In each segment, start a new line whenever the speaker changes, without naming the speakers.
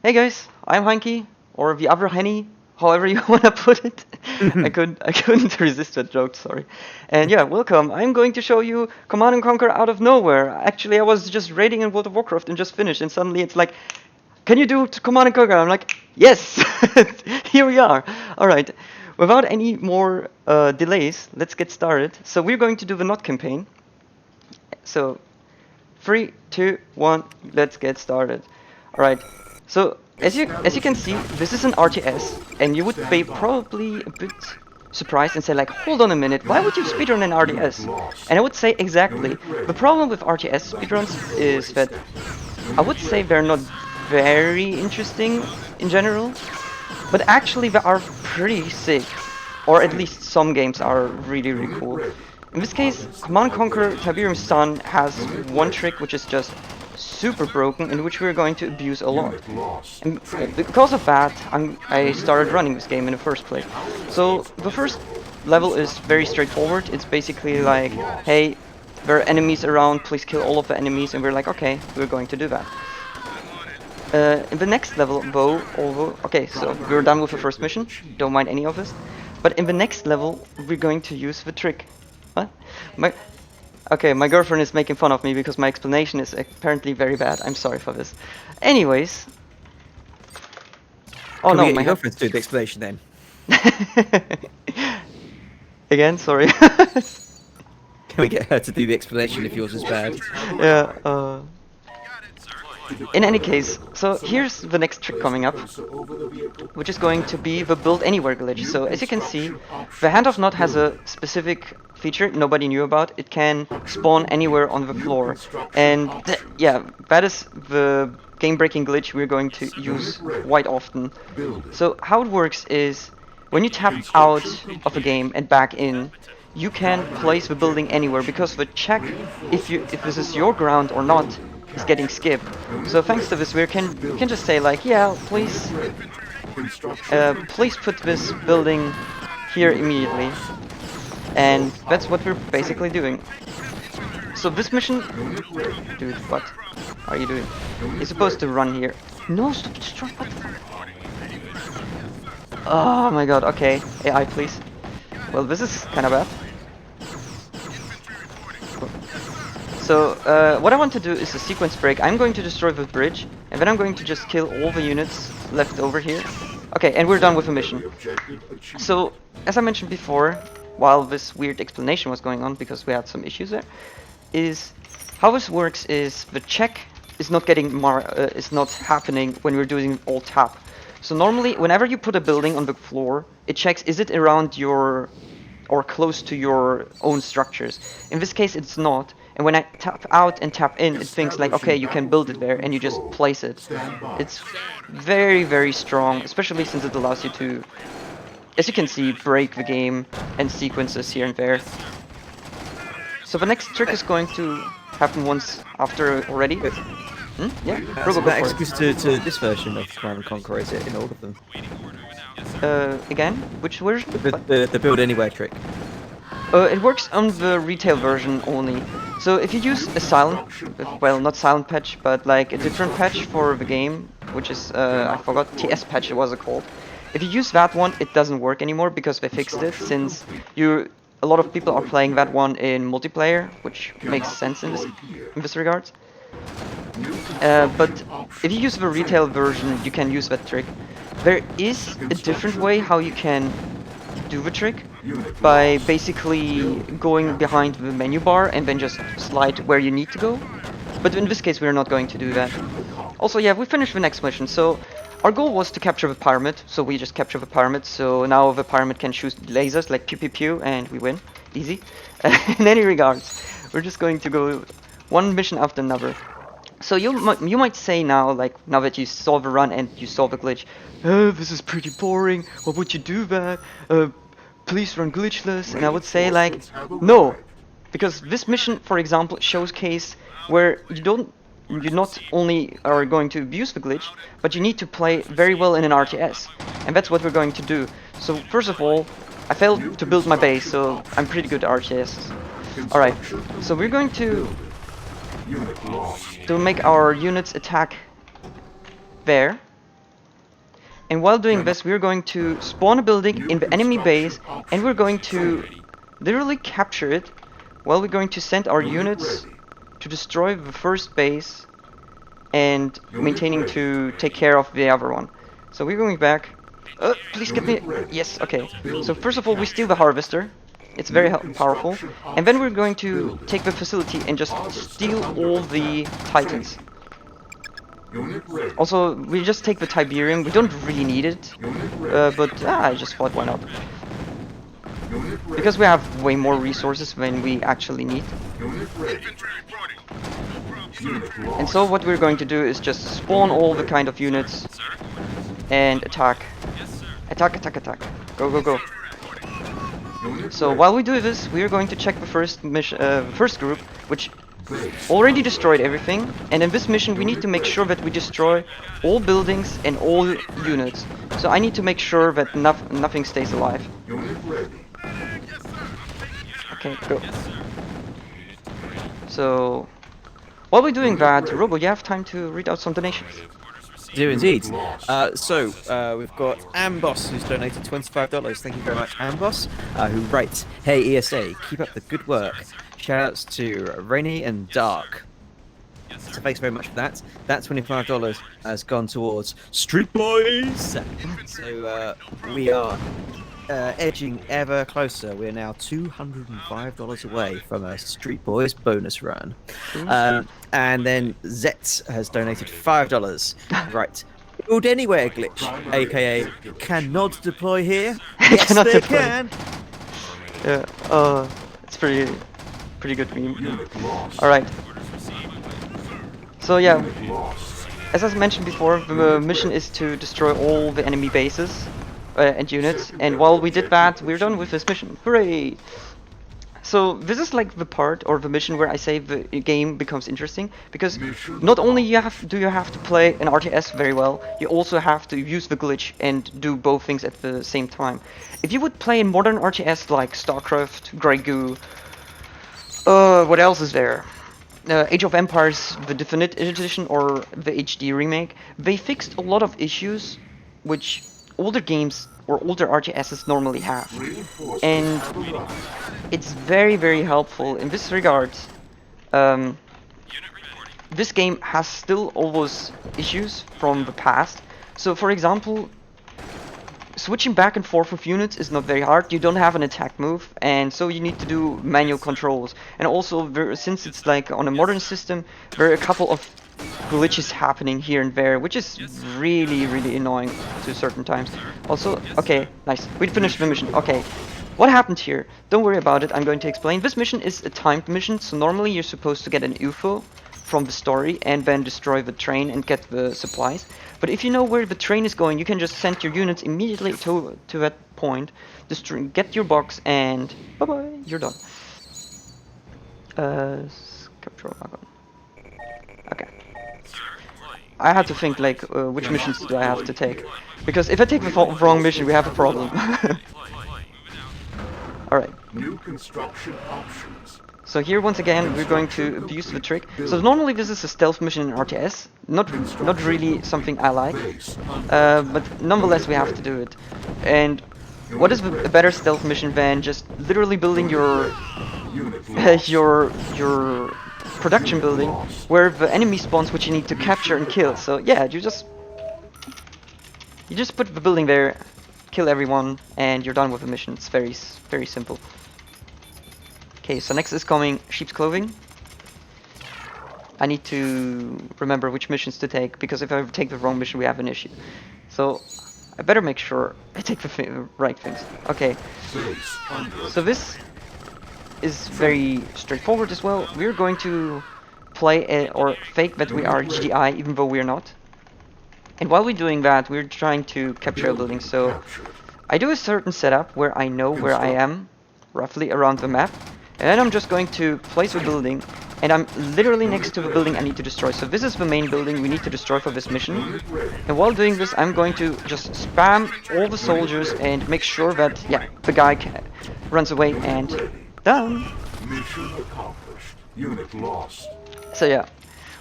Hey guys, I'm Heinki, or the other Henny, however you wanna put it. I couldn't resist that joke, sorry. And yeah, welcome. I'm going to show you Command and Conquer out of nowhere. Actually, I was just raiding in World of Warcraft and just finished, and suddenly it's like, can you do Command and Conquer? I'm like, yes! Here we are. Alright, without any more delays, let's get started. So we're going to do the Not campaign. So 3, 2, 1, let's get started. Alright, so as you can see, this is an RTS, and you would be probably a bit surprised and say like, hold on a minute, why would you speedrun an RTS? And I would say exactly. The problem with RTS speedruns is that I would say they're not very interesting in general, but actually they are pretty sick. Or at least some games are really, really cool. In this case, Command & Conquer Tiberian Sun has one trick which is just super broken and which we're going to abuse a lot. And because of that, I started running this game in the first place. So the first level is very straightforward. It's basically like, hey, there are enemies around, please kill all of the enemies, and we're like, okay, we're going to do that. In the next level, okay, so we're done with the first mission, don't mind any of this. But in the next level, we're going to use the trick. What? Okay, my girlfriend is making fun of me because my explanation is apparently very bad. I'm sorry for this. Anyways. Oh
Can
no,
we get
my
your girlfriend to do the explanation then?
Again, sorry.
Can we get her to do the explanation if yours is bad?
Yeah, in any case, so here's the next trick coming up, which is going to be the build anywhere glitch. So as you can see, the handoff node has a specific feature nobody knew about. It can spawn anywhere on the floor, and yeah, that is the game-breaking glitch we're going to use quite often. So how it works is, when you tap out of a game and back in, you can place the building anywhere because the check if this is your ground or not is getting skipped. So thanks to this, we can just say like, yeah, please put this building here immediately, and that's what we're basically doing. So this mission, dude, what are you doing? You're supposed to run here. No, stop destroying. What the fuck? Oh my god. Okay, AI, please. Well, this is kind of bad. So, what I want to do is a sequence break. I'm going to destroy the bridge, and then I'm going to just kill all the units left over here. Okay, and we're done with the mission. So, as I mentioned before, while this weird explanation was going on, because we had some issues there, is how this works is the check is not is not happening when we're doing alt tap. So normally, whenever you put a building on the floor, it checks is it around your or close to your own structures. In this case, it's not. And when I tap out and tap in, it thinks like, okay, you can build it there, and you just place it. It's very, very strong, especially since it allows you to, as you can see, break the game and sequences here and there. So the next trick is going to happen once after already. Yeah,
That's that exclusive to this version of Command & Conquer, is it, in all of them?
Again, which version?
The build anywhere trick.
It works on the retail version only. So if you use a silent, well, not silent patch, but like a different patch for the game, which is, I forgot, TS patch it was called. If you use that one, it doesn't work anymore because they fixed it, since a lot of people are playing that one in multiplayer, which makes sense in this regards. But if you use the retail version, you can use that trick. There is a different way how you can do the trick, by basically going behind the menu bar and then just slide where you need to go. But in this case, we're not going to do that. Also, yeah, we finished the next mission. So our goal was to capture the pyramid, so we just capture the pyramid. So now the pyramid can shoot lasers like pew pew pew, and we win. Easy. In any regards, we're just going to go one mission after another. So you might say now, like, now that you saw the run and you saw the glitch, this is pretty boring, why would you do that? Please run glitchless. And I would say like, no, because this mission, for example, shows case where you not only are going to abuse the glitch, but you need to play very well in an RTS, and that's what we're going to do. So first of all, I failed to build my base, so I'm pretty good at RTS. Alright, so we're going to make our units attack there, And while doing this, we're going to spawn a building in the enemy base, and we're going to literally capture it, while we're going to send our units to destroy the first base and maintaining to take care of the other one. So we're going back. Please get me. Yes, okay. So first of all, we steal the harvester. It's very powerful. And then we're going to take the facility and just steal all the titans. Also, we just take the Tiberian. We don't really need it. But I just thought, why not? Because we have way more resources than we actually need. And so what we're going to do is just spawn all the kind of units and attack. Attack, attack, attack. Go, go, go. So while we do this, we are going to check the first mission, first group, which already destroyed everything. And in this mission, we need to make sure that we destroy all buildings and all units. So I need to make sure that nothing stays alive. Okay, go. So while we're doing that, Robo, you have time to read out some donations.
Do indeed. We've got Amboss, who's donated $25. Thank you very much, Amboss. Who writes, "Hey ESA, keep up the good work. Shoutouts to Rainy and Dark." So thanks very much for that. That $25 has gone towards Street Boys. So we are edging ever closer. We're now $205 away from a Street Boys bonus run. And then Zet has donated $5. Right. Build anywhere glitch, aka cannot deploy here. Yes,
Cannot
they
deploy.
can.
Yeah, it's pretty good meme. Alright. So yeah, as I mentioned before, the mission is to destroy all the enemy bases and units, and while we did that, we're done with this mission. Hooray! So this is like the part or the mission where I say the game becomes interesting, because not only do you have to play an RTS very well, you also have to use the glitch and do both things at the same time. If you would play in modern RTS like StarCraft, Grey Goo, what else is there? Age of Empires, the Definite Edition or the HD remake, they fixed a lot of issues which older games or older RTSs normally have, and it's very, very helpful in this regard. This game has still all those issues from the past. So for example, switching back and forth with units is not very hard. You don't have an attack move, and so you need to do manual controls. And also, since it's like on a modern system, there are a couple of glitches happening here and there, which is really, really annoying to certain times. Also, okay, nice. We finished the mission. Okay, what happened here? Don't worry about it. I'm going to explain. This mission is a timed mission, so normally you're supposed to get an UFO from the story and then destroy the train and get the supplies. But if you know where the train is going, you can just send your units immediately to that point, get your box, and bye-bye, you're done. Capture wagon. Okay. I had to think like, which missions do I have to take? Because if I take the wrong mission, we have a problem. Alright.
New construction options.
So here once again we're going to abuse the trick. So normally this is a stealth mission in RTS, not really something I like, but nonetheless we have to do it. And what is a better stealth mission than just literally building your your production building where the enemy spawns which you need to capture and kill. So yeah, you just put the building there, kill everyone, and you're done with the mission. It's very simple. Okay, so next is coming Sheep's Clothing. I need to remember which missions to take, because if I take the wrong mission we have an issue. So I better make sure I take the right things. Okay, so this is very straightforward as well. We're going to play or fake that we are GDI even though we're not. And while we're doing that, we're trying to capture a building. So I do a certain setup where I know where I am roughly around the map. And then I'm just going to place a building, and I'm literally next to the building I need to destroy. So this is the main building we need to destroy for this mission. And while doing this, I'm going to just spam all the soldiers and make sure that, yeah, the guy runs away and done.
Mission accomplished. Unit lost.
So yeah,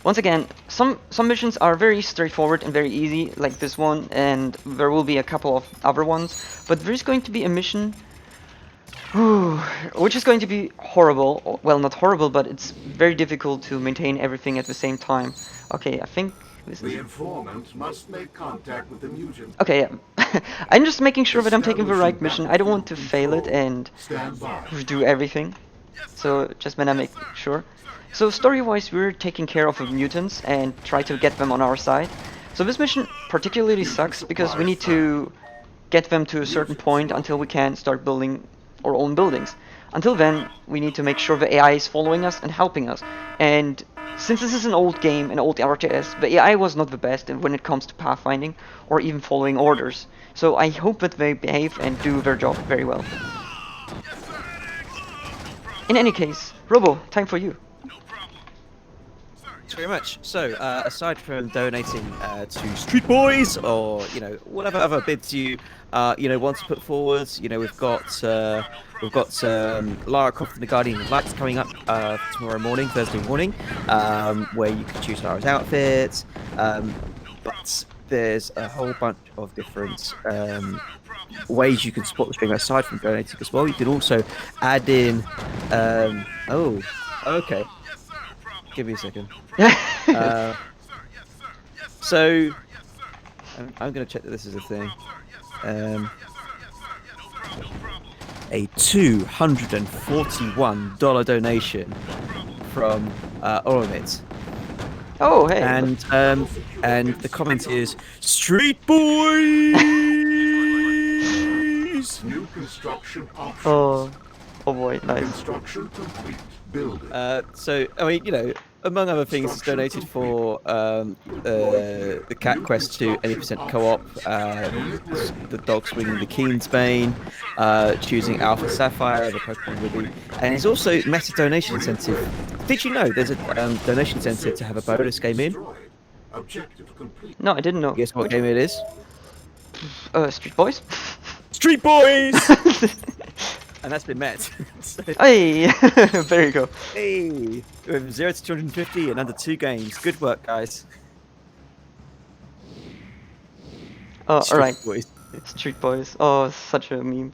once again, some missions are very straightforward and very easy, like this one, and there will be a couple of other ones. But there is going to be a mission, which is going to be horrible. Well, not horrible, but it's very difficult to maintain everything at the same time. Okay, I think this
The
is...
informant must make contact with the mutant.
Okay, yeah. I'm just making sure that I'm taking the right mission. I don't want to fail it and
Stand by.
do everything. So just when I make sure. So story-wise, we're taking care of the mutants and try to get them on our side. So this mission particularly sucks because we need to get them to a certain point until we can start building our own buildings. Until then, we need to make sure the AI is following us and helping us. And since this is an old game, an old RTS, the AI was not the best when it comes to pathfinding or even following orders. So I hope that they behave and do their job very well. In any case, Robo, time for you.
Thanks very much. So, aside from donating to Street Boys or whatever other bids you want to put forward, we've got Lara Croft and the Guardian of Light coming up tomorrow morning, Thursday morning, where you can choose Lara's outfit. But there's a whole bunch of different ways you can support the stream aside from donating as well. You can also add in. Oh, okay. Give me a second. So, I'm going to check that this is a thing. A $241 donation from Oromit.
Oh, hey.
And the comment is Street Boys.
New construction options.
Oh boy, nice.
Construction complete. Building.
So, I mean, among other things, it's donated for the Cat Quest to any percent co-op, the dog swinging the Keensbane, choosing Alpha Sapphire, the Pokemon Ruby, and there's also meta donation incentive. Did you know there's a donation incentive to have a bonus game in?
Objective complete.
No, I didn't know.
Guess what game it is?
Street Boys?
Street Boys! And that's been met. So,
Hey, there you go.
hey, with 0 to 250 in under 2 games. Good work, guys.
Oh,
Street
alright.
Boys.
Street Boys. Oh, such a meme.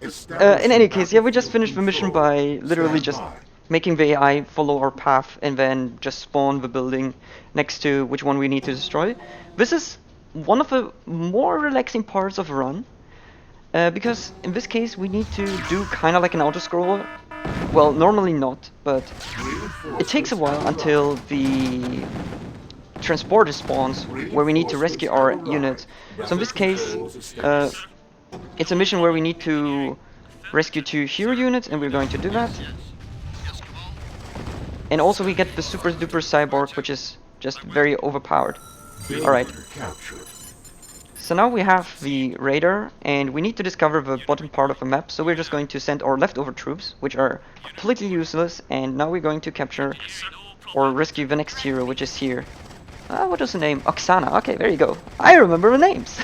In
Establishing
any case, yeah, we just finished the mission by literally just
Stand by.
making the AI follow our path and then just spawn the building next to which one we need to destroy. This is one of the more relaxing parts of a run. Because in this case we need to do kind of like an auto-scroller. Well, normally not, but it takes a while until the transporter spawns where we need to rescue our units. So in this case, it's a mission where we need to rescue 2 hero units, and we're going to do that. And also we get the super duper cyborg, which is just very overpowered. Alright.
Captured.
So now we have the radar, and we need to discover the bottom part of the map, so we're just going to send our leftover troops, which are completely useless, and now we're going to capture or rescue the next hero, which is here. What is the name? Oksana. Okay, there you go. I remember the names!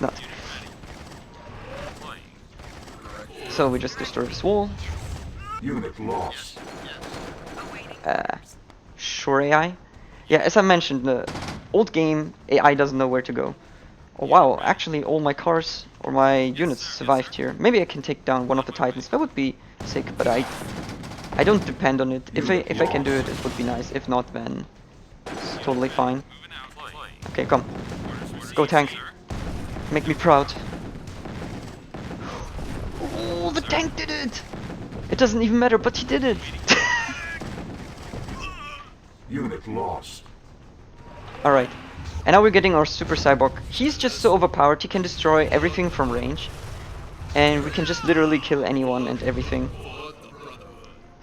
Not. So we just destroy this wall.
Unit lost.
Sure AI. Yeah, as I mentioned, the old game AI doesn't know where to go. Oh wow, actually all my cars or my units survived here. Maybe I can take down one of the titans. That would be sick, but I don't depend on it. If I can do it, it would be nice. If not, then it's totally fine. Okay, come. Go tank. Make me proud. Oh, the tank did it! It doesn't even matter, but he did it!
Unit lost.
Alright. And now we're getting our super cyborg. He's just so overpowered, he can destroy everything from range. And we can just literally kill anyone and everything.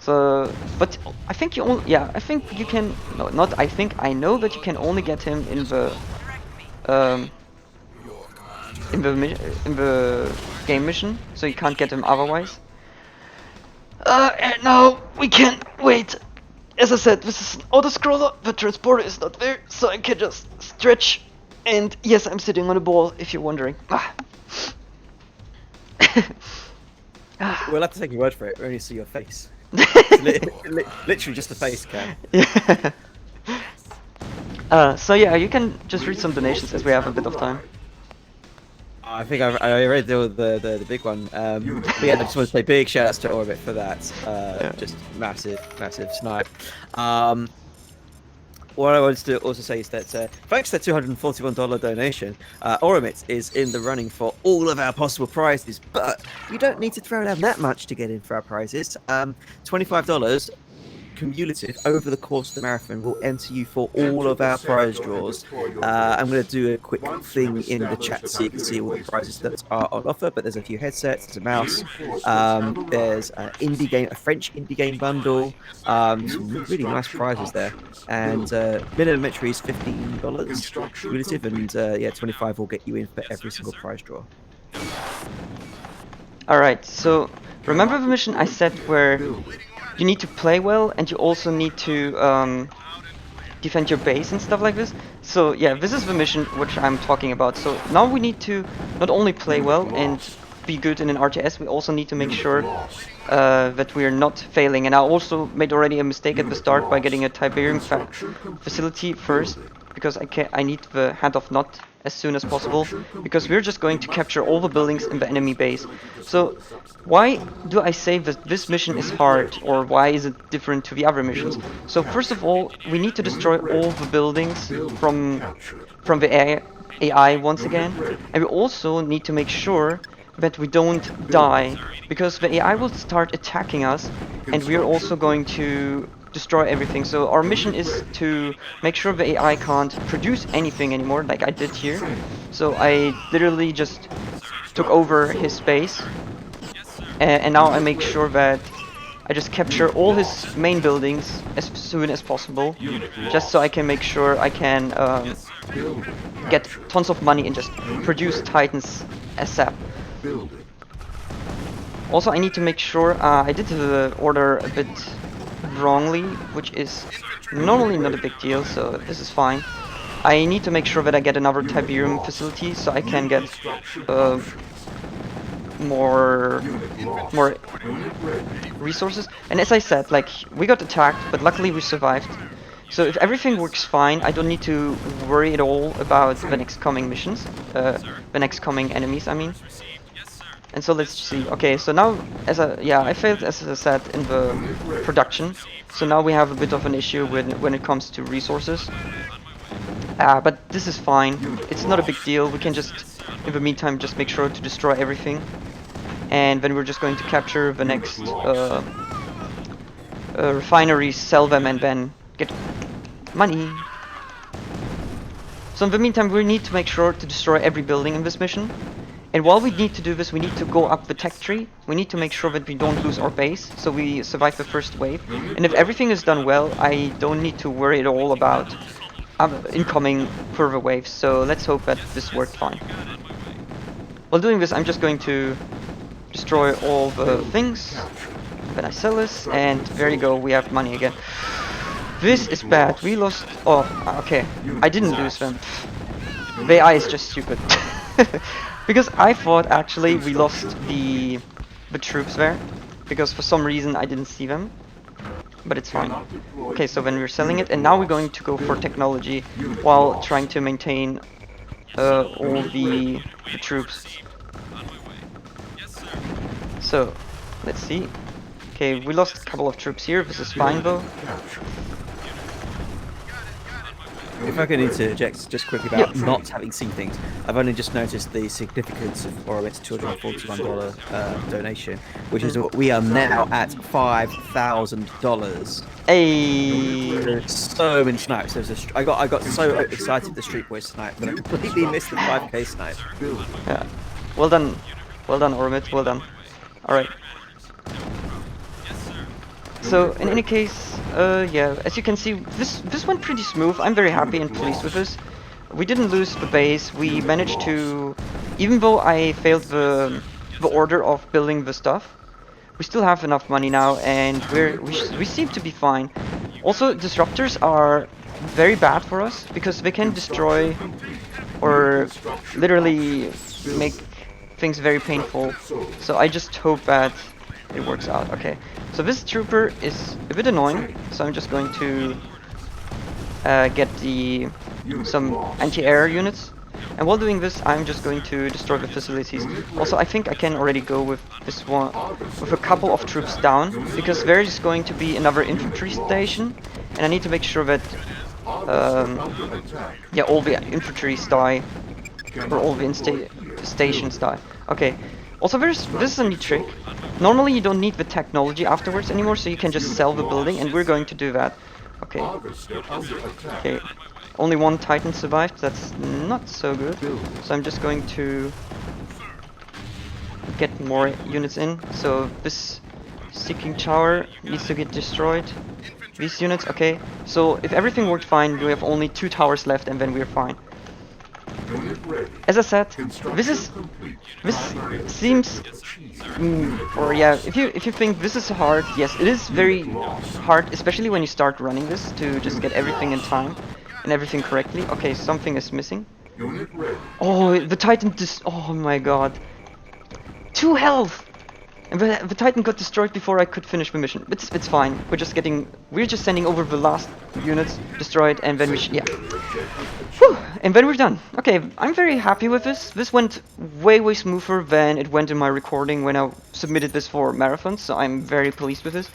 So, but I think you only, yeah, I think you can, no, not I think, I know that you can only get him in the game mission, so you can't get him otherwise. And now we can wait. As I said, this is an auto-scroller, the transporter is not there, so I can just stretch. And yes, I'm sitting on a ball, if you're wondering.
We'll have to take your word for it. We only see your face. Literally just the face cam.
Yeah. So yeah, you can just read some donations as we have a bit of time.
I think I read the big one. But yeah, I just want to say big shout outs to Orbit for that.
Yeah.
Just massive snipe. What I wanted to also say is that thanks to that $241 donation, Oromit is in the running for all of our possible prizes. But you don't need to throw down that much to get in for our prizes. $25 cumulative over the course of the marathon will enter you for all of our prize draws. I'm going to do a quick thing in the chat so you can see all the prizes that are on offer. But there's a few headsets, there's a mouse, there's an indie game, a French indie game bundle, some really nice prizes there. And minimum entry is $15 cumulative, and yeah, 25 will get you in for every single prize draw.
Alright, so remember the mission I said where you need to play well and you also need to defend your base and stuff like this? So yeah, this is the mission which I'm talking about. So now we need to not only play well and be good in an RTS, we also need to make sure that we are not failing. And I also made already a mistake at the start by getting a Tiberian facility first, because I need the handoff not as soon as possible, because we're just going to capture all the buildings in the enemy base. So why do I say that this mission is hard, or why is it different to the other missions? So first of all, we need to destroy all the buildings from the AI once again, and we also need to make sure that we don't die, because the AI will start attacking us and we are also going to destroy everything. So our mission is to make sure the AI can't produce anything anymore, like I did here. So I literally just took over his space, and now I make sure that I just capture all his main buildings as soon as possible, just so I can make sure I can get tons of money and just produce Titans ASAP. Also, I need to make sure I did the order a bit wrongly, which is normally not a big deal, so this is fine. I need to make sure that I get another Tiberium facility so I can get more resources. And as I said, like, we got attacked, but luckily we survived. So if everything works fine, I don't need to worry at all about the next coming missions, the next coming enemies, I mean. And so let's see. Okay, so now, I failed as I said in the production. So now we have a bit of an issue when it comes to resources. But this is fine. It's not a big deal. We can just, in the meantime, just make sure to destroy everything. And then we're just going to capture the next refineries, sell them, and then get money. So in the meantime, we need to make sure to destroy every building in this mission. And while we need to do this, we need to go up the tech tree. We need to make sure that we don't lose our base, so we survive the first wave. And if everything is done well, I don't need to worry at all about incoming further waves. So let's hope that this worked fine. While doing this, I'm just going to destroy all the things. Then I sell this, and there you go, we have money again. This is bad. We lost... Oh, okay. I didn't lose them. The AI is just stupid. Because I thought actually we lost the troops there, because for some reason I didn't see them, but it's fine. Okay, so then we're selling it, and now we're going to go for technology while trying to maintain all the troops. So let's see. Okay, we lost a couple of troops here. This is fine though.
If I could interject just quickly about not having seen things, I've only just noticed the significance of Orowit's $241 donation, which is what we are now at $5,000.
Hey!
There's so many snipes. I got so excited the Street Boys snipe, but I completely missed the 5K snipe.
Yeah. Well done, Oromit. Well done. All right. So in any case, yeah, as you can see, this went pretty smooth. I'm very happy and pleased with this. We didn't lose the base. We managed to, even though I failed the order of building the stuff, we still have enough money now, and we seem to be fine. Also, disruptors are very bad for us because they can destroy or literally make things very painful. So I just hope that it works out. Okay, so this trooper is a bit annoying, so I'm just going to get some anti-air units. And while doing this, I'm just going to destroy the facilities. Also, I think I can already go with this one, with a couple of troops down, because there is going to be another infantry station, and I need to make sure that yeah, all the infantry die, or all the stations die. Okay. Also, this is a neat trick. Normally, you don't need the technology afterwards anymore, so you can just sell the building, and we're going to do that. Okay. Okay. Only one Titan survived. That's not so good. So I'm just going to get more units in. So this seeking tower needs to get destroyed. These units, okay. So if everything worked fine, we have only 2 towers left, and then we're fine. As I said, this seems, or yeah, if you think this is hard, yes, it is very hard, especially when you start running this, to just get everything in time and everything correctly. Okay, something is missing. Oh, the Titan oh my god. 2 health! And the Titan got destroyed before I could finish the mission. It's fine. We're just sending over the last units destroyed, and then yeah. Whew, and then we're done. Okay, I'm very happy with this. This went way smoother than it went in my recording when I submitted this for marathons, so I'm very pleased with this.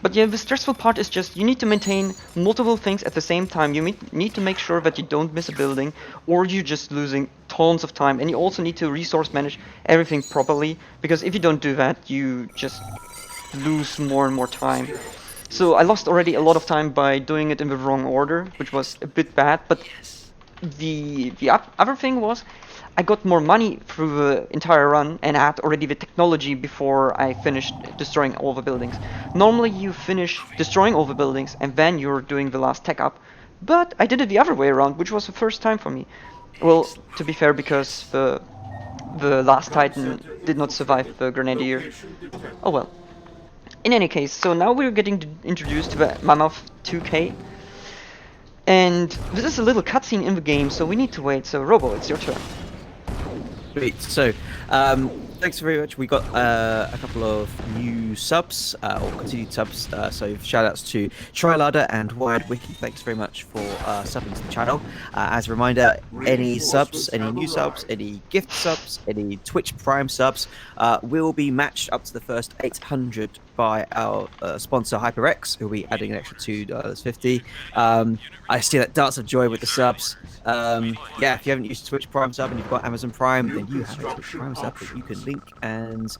But yeah, the stressful part is just you need to maintain multiple things at the same time. You need to make sure that you don't miss a building, or you're just losing tons of time. And you also need to resource manage everything properly, because if you don't do that, you just lose more and more time. So I lost already a lot of time by doing it in the wrong order, which was a bit bad. But the other thing was, I got more money through the entire run, and I had already the technology before I finished destroying all the buildings. Normally you finish destroying all the buildings and then you're doing the last tech up, but I did it the other way around, which was the first time for me. Well, to be fair, because the last Titan did not survive the Grenadier. Oh well. In any case, so now we're getting introduced to the Mammoth 2K. And this is a little cutscene in the game, so we need to wait. So Robo, it's your turn.
Sweet. So, thanks very much. We got a couple of new subs, or continued subs. So shout outs to Trilada and Wired Wiki. Thanks very much for subbing to the channel. As a reminder, any subs, any new subs, any gift subs, any Twitch Prime subs will be matched up to the first 800 by our sponsor HyperX, who'll be adding an extra $2.50. I see that Darts of Joy with the subs. Yeah, if you haven't used Twitch Prime sub and you've got Amazon Prime, then you have a Twitch Prime sub that you can link, and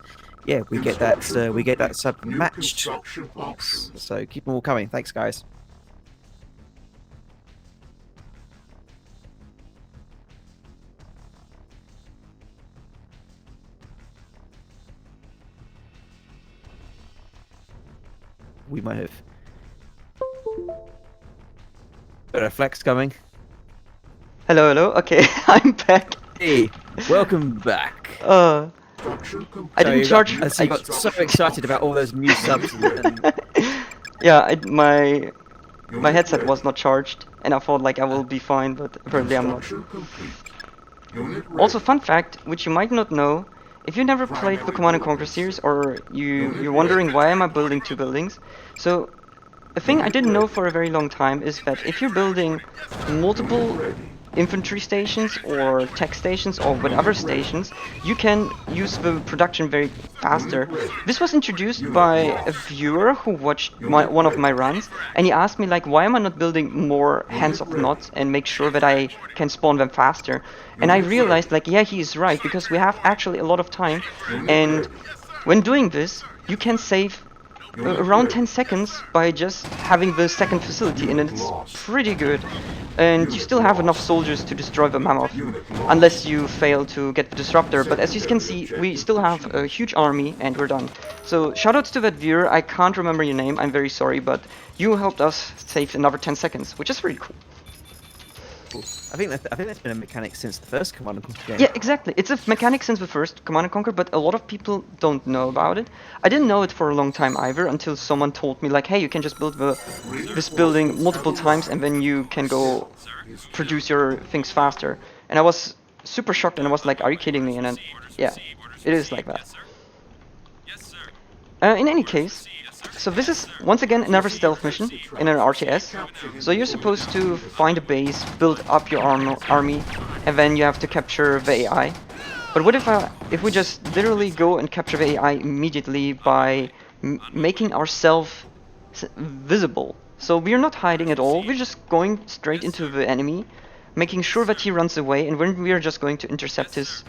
yeah, we get that sub matched. So keep them all coming. Thanks, guys. We might have got a flex coming.
Hello. Okay, I'm back.
Hey, welcome back.
I didn't charge.
I got so excited about all those new subs.
Yeah, my headset was not charged, and I thought like I will be fine, but apparently I'm not. Also, fun fact, which you might not know, if you never played the Command & Conquer series, or you're wondering why am I building 2 buildings, so a thing I didn't know for a very long time is that if you're building multiple infantry stations or tech stations or whatever stations, you can use the production very faster. This was introduced by a viewer who watched one of my runs, and he asked me like, why am I not building more hands-off knots and make sure that I can spawn them faster? And I realized like, yeah, he is right, because we have actually a lot of time, and when doing this you can save around 10 seconds by just having the second facility, and it's pretty good. And you still have enough soldiers to destroy the Mammoth, unless you fail to get the Disruptor. But as you can see, we still have a huge army, and we're done. So shoutouts to that viewer. I can't remember your name, I'm very sorry, but you helped us save another 10 seconds, which is really cool.
I think that's been a mechanic since the first Command & Conquer game.
Yeah, exactly. It's a mechanic since the first Command & Conquer, but a lot of people don't know about it. I didn't know it for a long time either, until someone told me like, hey, you can just build this building multiple times and then you can go produce your things faster. And I was super shocked, and I was like, are you kidding me? And then, yeah, it is like that. In any case, So this is once again another stealth mission in an RTS. So you're supposed to find a base, build up your army, and then you have to capture the AI. But what if we just literally go and capture the AI immediately by making ourselves visible? So we're not hiding at all. We're just going straight into the enemy, making sure that he runs away, and then we are just going to intercept his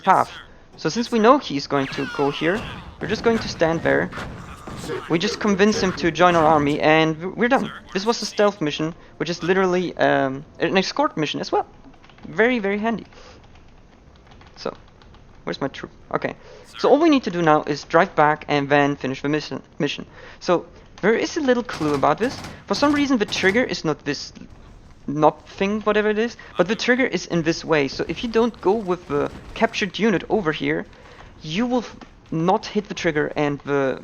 path. So since we know he's going to go here, we're just going to stand there. We just convince him to join our army, and we're done. This was a stealth mission, which is literally an escort mission as well. Very, very handy. So, where's my troop? Okay. So all we need to do now is drive back and then finish the mission. So there is a little clue about this. For some reason, the trigger is not this knob thing, whatever it is, but the trigger is in this way. So if you don't go with the captured unit over here, you will not hit the trigger, and the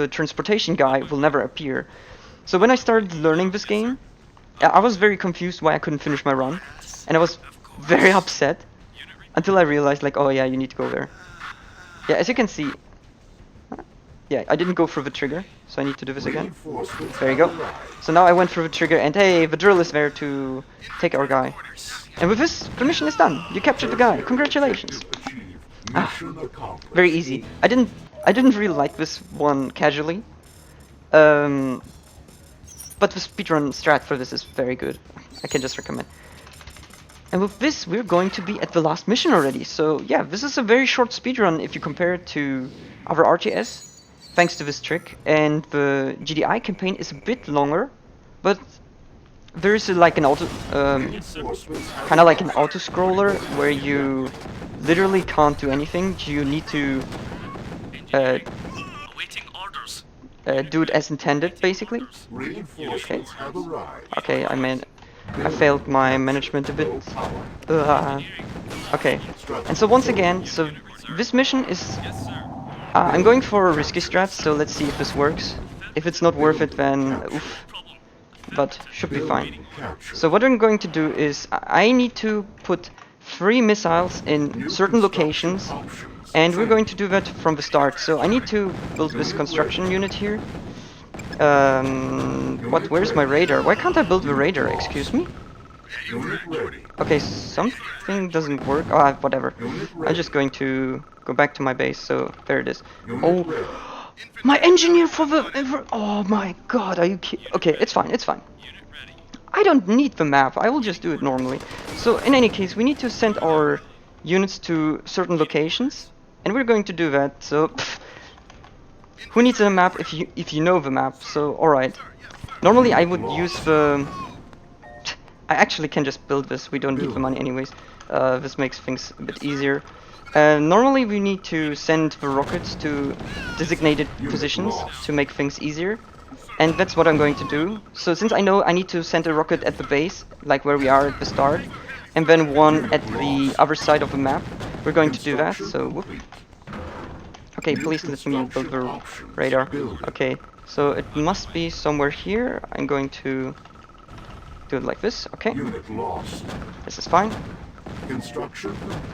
transportation guy will never appear. So when I started learning this game, I was very confused why I couldn't finish my run, and I was very upset until I realized, like, oh yeah, you need to go there. Yeah, as you can see, yeah, I didn't go through the trigger, so I need to do this again. There you go. So now I went through the trigger, and hey, the drill is there to take our guy. And with this, the mission is done. You captured the guy. Congratulations. Very easy. I didn't really like this one casually, but the speedrun strat for this is very good. I can just recommend. And with this, we're going to be at the last mission already. So yeah, this is a very short speedrun if you compare it to other RTS, thanks to this trick. And the GDI campaign is a bit longer, but there is like an auto, kind of like an auto scroller where you literally can't do anything. You need to do it as intended, basically. Okay. Okay, I failed my management a bit. Okay. And so once again, so this mission is... I'm going for a risky strat, so let's see if this works. If it's not worth it, then oof. But should be fine. So what I'm going to do is I need to put 3 missiles in certain locations, and we're going to do that from the start. So I need to build this construction unit here. Where's my radar? Why can't I build the radar? Excuse me? Okay, something doesn't work. Ah, whatever. I'm just going to go back to my base. So there it is. Oh, my engineer for the... Oh my god, are you kidding? Okay, it's fine, it's fine. I don't need the map. I will just do it normally. So in any case, we need to send our units to certain locations, and we're going to do that. So who needs a map if you know the map? So alright. Normally I would use the... I actually can just build this. We don't need the money anyways. This makes things a bit easier. Normally we need to send the rockets to designated positions to make things easier. And that's what I'm going to do. So since I know I need to send a rocket at the base, like where we are at the start, and then one at the other side of the map, we're going to do that. So whoop. Okay, please let me build the radar. Okay, so it must be somewhere here. I'm going to do it like this. Okay, this is fine.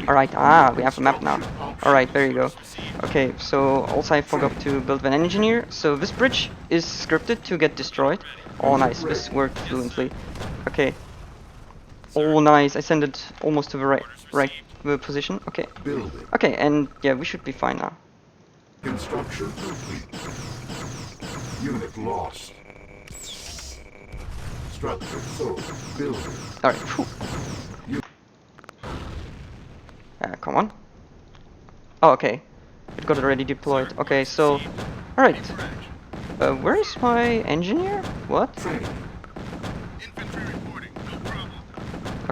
Alright, we have a map now. Alright, there you go. Okay, so also I forgot to build an engineer. So this bridge is scripted to get destroyed. Oh nice, this worked fluently. Okay. Oh nice, I sent it almost to the right position. Okay. Okay, and yeah, we should be fine now.
Construction complete. Unit lost. Structure sold. Building.
Alright. Come on. Oh, okay. It got already deployed. Okay, so... Alright. Where is my engineer? What?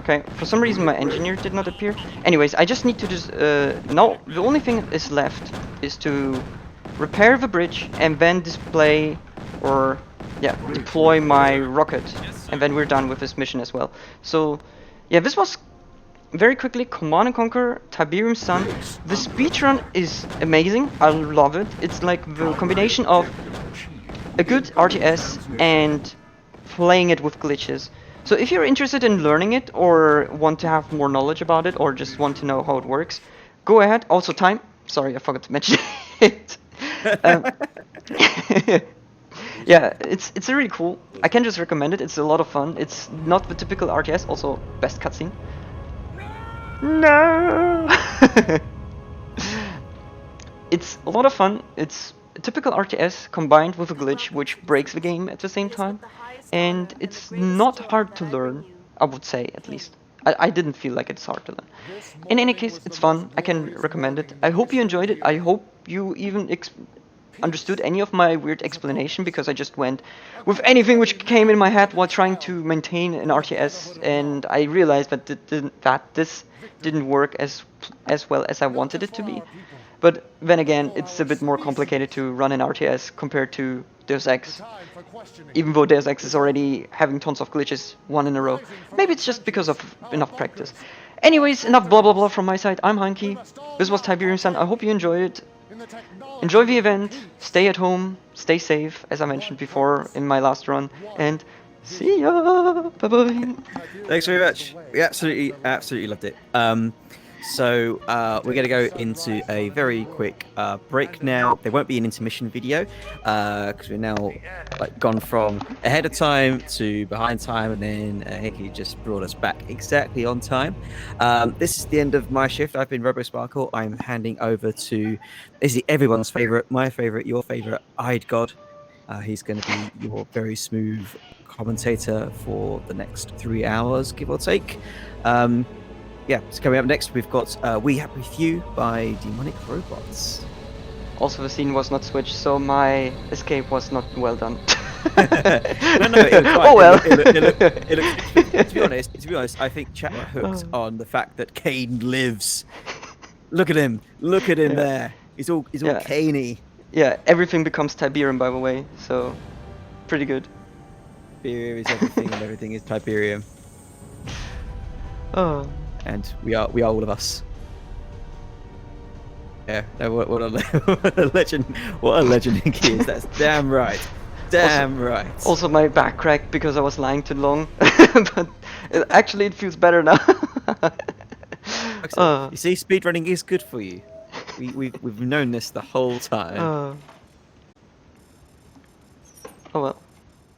Okay, for some reason my engineer did not appear. Anyways, I just need to just... no, the only thing that is left is to repair the bridge and then display or... yeah, deploy my rocket. And then we're done with this mission as well. So, yeah, this was... very quickly, Command & Conquer Tiberian Sun. The speedrun is amazing. I love it. It's like the combination of a good RTS and playing it with glitches. So if you're interested in learning it or want to have more knowledge about it or just want to know how it works, go ahead. Also time. Sorry, I forgot to mention it. Yeah, it's really cool. I can just recommend it. It's a lot of fun. It's not the typical RTS. Also, best cutscene. No. It's a lot of fun. It's a typical RTS combined with a glitch which breaks the game at the same time, and it's not hard to learn. I would say, at least. I didn't feel like it's hard to learn. In any case, it's fun. I can recommend it. I hope you enjoyed it. I hope you even understood any of my weird explanation, because I just went with anything which came in my head while trying to maintain an RTS, and I realized that this didn't work as well as I wanted it to be. But then again, it's a bit more complicated to run an RTS compared to Deus Ex, even though Deus Ex is already having tons of glitches, one in a row. Maybe it's just because of enough practice. Anyways, enough blah blah blah from my side. I'm Heinki. This was Tiberian Sun. I hope you enjoyed it. Enjoy the event, stay at home, stay safe, as I mentioned before in my last run, and see ya! Bye bye!
Thanks very much. We absolutely loved it. So we're going to go into a very quick break now. There won't be an intermission video because we're now gone from ahead of time to behind time, and then Heinki just brought us back exactly on time. This is the end of my shift. I've been RoboSparkle. I'm handing over to basically everyone's favorite, my favorite, your favorite, Eyed God. He's going to be your very smooth commentator for the next 3 hours, give or take. Yeah, so coming up next, we've got We Happy Few by Demonic Robots.
Also, the scene was not switched, so my escape was not well done.
No, it was fine.
Oh well.
To be honest, I think chat were hooked
Oh.
on the fact that Kane lives. Look at him there. He's all
Yeah.
caney.
Yeah, everything becomes Tiberian, by the way, so pretty good.
Tiberium is everything, and everything is Tiberium,
Oh.
and we are all of us. Yeah, no, what a legend! What a legend Heinki is. That's damn right. Damn right.
Also, my back cracked because I was lying too long, but actually it feels better now.
You see, speedrunning is good for you. We've known this the whole time.